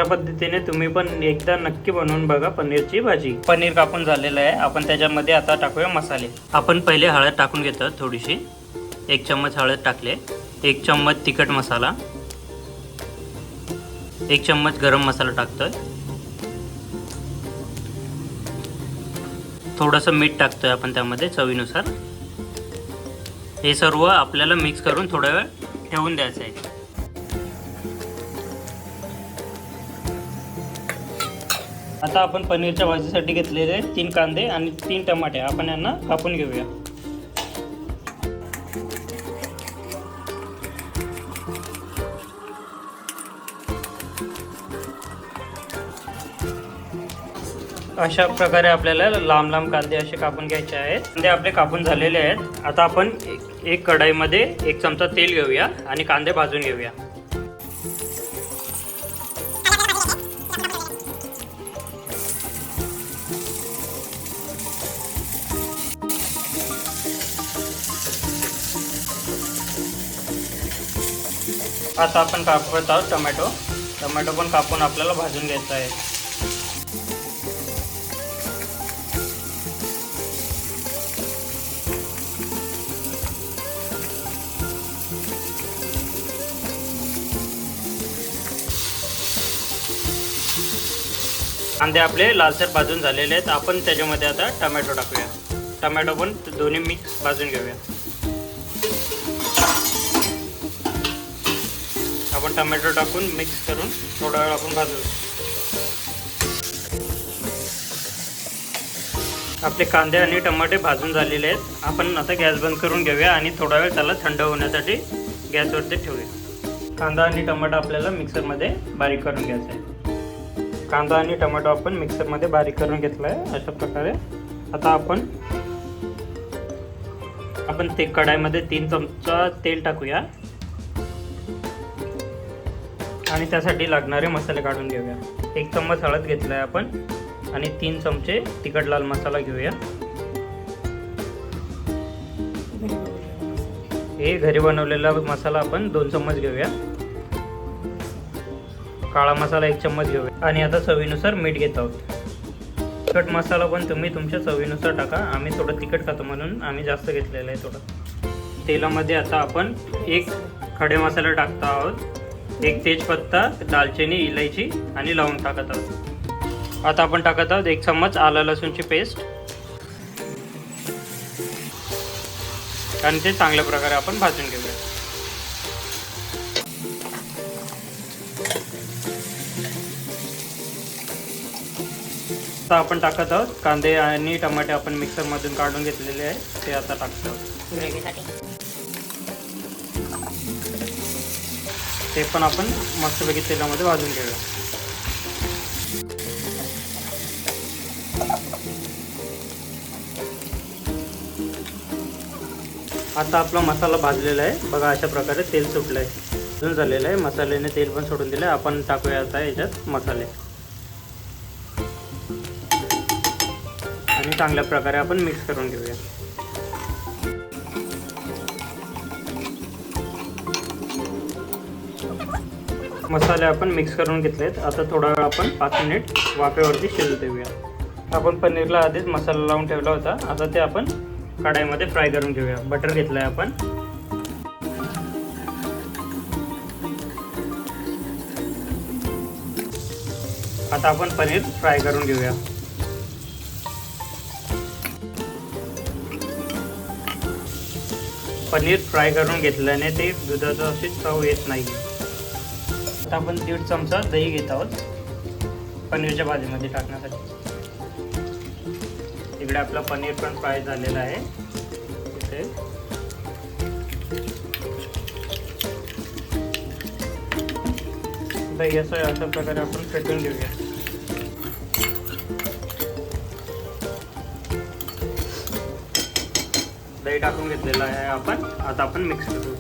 त्या पद्धतीने तुम्ही पण एकदा नक्की बनवून बघा पनीरची भाजी। पनीर कापून झालेलं आहे, आपण त्याच्यामध्ये आता टाकूया मसाले। आपण पहिले हळद टाकून घेतो थोडीशी, 1 चम्मच हळद टाकले, 1 चम्मच तिखट मसाला, 1 चम्मच गरम मसाला टाकतोय, थोडंसं मीठ टाकतोय आपण त्यामध्ये चवीनुसार। हे सर्व आपल्याला मिक्स करून थोडा वेळ ठेवून द्यायचं आहे। आता आपण पनीरच्या भाजीसाठी घेतलेले 3 कांदे आणि 3 टमाटे आपण यांना कापून घेऊया। अशा प्रकारे आपल्याला लांब लांब कांदे असे कापून घ्यायचे आहेत। कांदे आपले कापून झालेले आहेत। आता आपण एक कढईमध्ये 1 चमचा तेल घेऊया आणि कांदे भाजून घेऊया। आता आपण कापत आहोत टोमॅटो पण कापून आपल्याला भाजून घ्यायचा आहे। कांदे आपले लालसर भाजून झालेले आहेत। आपण त्याच्यामध्ये आता टोमॅटो टाकूया। टोमॅटो पण दोन्ही मिक्स भाजून घेऊया। आपण टोमॅटो टाकून मिक्स करून थोडा वेळ आपण भाजू। आपले कांदे आणि टमाटे भाजून झालेले आहेत। आपण आता गॅस बंद करून घेऊया आणि थोडा वेळ त्याला थंड होण्यासाठी गॅसवरती ठेवूया। कांदा आणि टमाटा आपल्याला मिक्सरमध्ये बारीक करून घ्यायचा आहे। कांदा आणि टमाटो आपण मिक्सरमध्ये बारीक करून घेतला आहे अशा प्रकारे। आता आपण ते कढईमध्ये 3 चमचा तेल टाकूया आणि त्यासाठी लागणारे मसाले काढून घेऊया। 1 चम्मच हळद घेतला आहे आपण आणि 3 चमचे तिखट लाल मसाला घेऊया। हे घरी बनवलेला मसाला आपण 2 चम्मच घेऊया। काळा मसाला 1 चम्मच घेऊया आणि आता चवीनुसार मीठ घेत आहोत। तिखट मसाला पण तुम्ही तुमच्या चवीनुसार टाका। आम्ही थोडं तिखट खातो म्हणून आम्ही जास्त घेतलेलं आहे थोडं। तेलामध्ये आता आपण 1 खडे मसाले टाकत आहोत, 1 तेजपत्ता, दालचिनी, इलायची आणि लवंग टाकत आहोत। आता आपण टाकत आहोत 1 चम्मच आलं लसूणची पेस्ट आणि ते चांगल्या प्रकारे आपण भाजून घेऊया। आता आपण टाकत आहोत कांदे आणि टमाटे आपण मिक्सरमधून काढून घेतलेले आहे, ते आता टाकत आहोत ग्रेव्हीसाठी। ते पण आपण मस्तपैकी तेलामध्ये भाजून घेऊया। आता आपला मसाला भाजलेला आहे बघा, अशा प्रकारे तेल सुटलं आहे, भाजून झालेलं आहे। मसाल्याने तेल पण सोडून दिलं आहे। आपण टाकूया आता याच्यात मसाले आणि चांगल्या प्रकारे आपण मिक्स करून घेऊया। मसाले आपण मिक्स करून घेतलेत। आता थोडा वेळ आपण 5 मिनिट वाफेवरती शिजू देऊया। आपण पनीरला आधीच मसाला लावून ठेवला होता, आता ते आपण कढईमध्ये फ्राय करून घेऊया। बटर घेतलंय आपण, आता आपण पनीर फ्राय करून घेऊया। पनीर फ्राय करून घेतल्याने ते दुधाचं अशी चव येत नाही। आता आपण 1.5 चमचा दही घेत आहोत पनीरच्या भाजीमध्ये टाकण्यासाठी। इकडे आपला पनीर पण फ्राय झालेला आहे। इथे दही अशा प्रकारे आपण फेटून घेऊया। दही टाकून घेतलेलं आहे आपण, आता आपण मिक्स करू।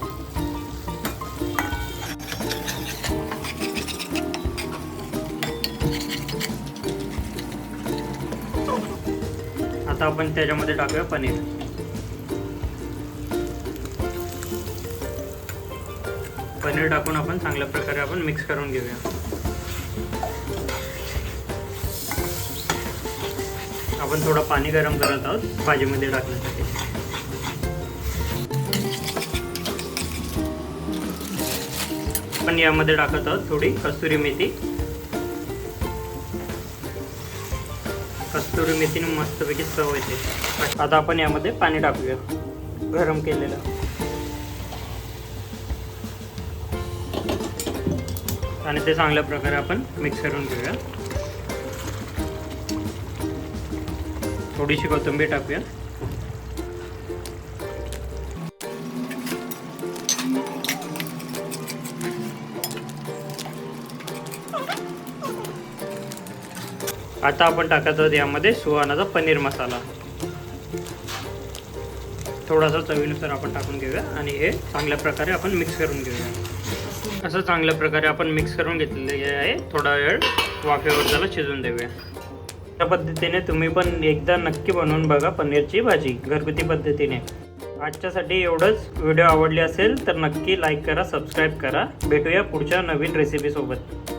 आता आपण त्याच्यामध्ये टाकूया पनीर। पनीर टाकून आपण चांगल्या प्रकारे आपण मिक्स करून घेऊया। आपण थोडं पाणी गरम करत आहोत भाजीमध्ये टाकण्यासाठी. आपण यामध्ये टाकत आहोत थोडी कस्तुरी मेथी. कस्तुरी मेथीने मस्तपैकी चव येते. आता आपण यामध्ये पाणी टाकूया गरम केलेलं. आणि ते चांगल्या प्रकारे आपण मिक्स करून घेऊया. थोडीशी कोथिंबीर टाकूया. आता आपण टाकत आहोत यामध्ये सुहानाचा पनीर मसाला. थोडासा चवीनुसार आपण टाकून घेऊया आणि हे चांगल्या प्रकारे आपण मिक्स करून घेऊया. असं चांगल्या प्रकारे आपण मिक्स करून घेतलेले आहे. थोडा वेळ वाफेवर त्याला शिजून देऊया. त्या पद्धतीने तुम्ही पण एकदा नक्की बनवून बघा पनीरची भाजी घरगुती पद्धतीने. आजच्यासाठी एवढंच. व्हिडिओ आवडली असेल तर नक्की लाईक करा, सबस्क्राईब करा. भेटूया पुढच्या नवीन रेसिपी सोबत.